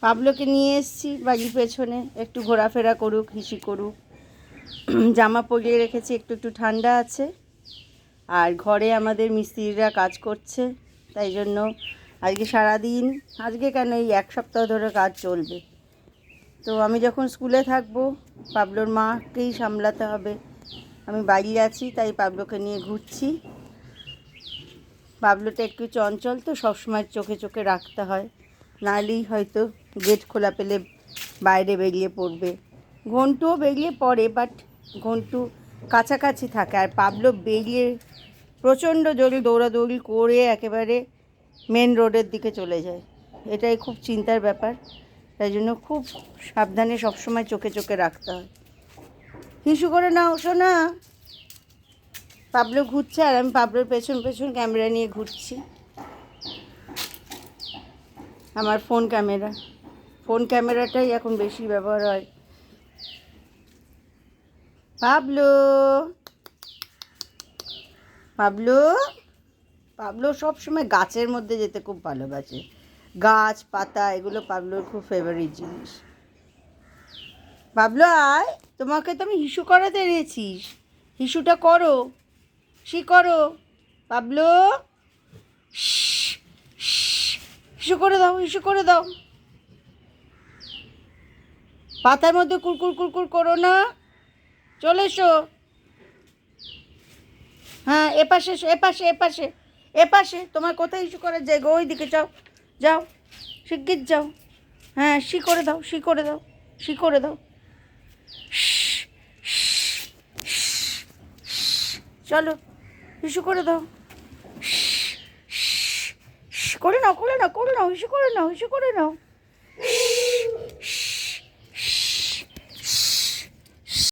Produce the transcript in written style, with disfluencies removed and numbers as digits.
পাবলোকে নিয়ে এসেছি বাড়ির পেছনে, একটু ঘোরাফেরা করুক, হিসি করুক। জামা পরিয়ে রেখেছি, একটু একটু ঠান্ডা আছে। আর ঘরে আমাদের মিস্ত্রিরা কাজ করছে, তাই জন্য আজকে সারাদিন, আজকে কেন এই এক সপ্তাহ ধরে কাজ চলবে। তো আমি যখন স্কুলে থাকবো পাবলোর মাকেই সামলাতে হবে। আমি বাড়ি আছি, তাই পাবলোকে নিয়ে ঘুরছি। পাবলোটা একটু চঞ্চল, তো সবসময় চোখে চোখে রাখতে হয়, নাহলেই হয়তো গেট খোলা পেলে বাইরে বেরিয়ে পড়বে। ঘন্টুও বেরিয়ে পড়ে, বাট ঘন্টু কাছাকাছি থাকে, আর পাবলো বেরিয়ে প্রচণ্ড জোরে দৌড়াদৌড়ি করে একেবারে মেন রোডের দিকে চলে যায়। এটাই খুব চিন্তার ব্যাপার, তাই জন্য খুব সাবধানে সবসময় চোখে চোখে রাখতে হয়। হিসু করে নাও শোনা। পাবলো ঘুরছে আর আমি পাবলোর পেছন পেছন ক্যামেরা নিয়ে ঘুরছি। আমার ফোন ক্যামেরাটাই এখন বেশি ব্যবহার হয়। পাবলো পাবলো পাবলো সবসময় গাছের মধ্যে যেতে খুব ভালোবাসে। গাছ পাতা এগুলো পাবলোর খুব ফেভারিট জিনিস। পাবলো আয়, তোমাকে তো আমি হিসু করাতে এনেছিস, হিসুটা করো, করো। পাবলো হিসু করে দাও, হিসু করে দাও। পাতার মধ্যে কুরকুর কুরকুর করো না, চলে এসো। হ্যাঁ, এপাশে এসো, এপাশে এপাশে এপাশে। তোমার কোথায় ইস্যু করার জায়গা? ওই দিকে যাও, যাও, শিগগির যাও। হ্যাঁ, করে দাও, করে দাও, করে দাও। চলো, ইস্যু করে দাও। করে নাও, করে নাও, করে নাও, ইস্যু করে নাও, ইস্যু করে নাও।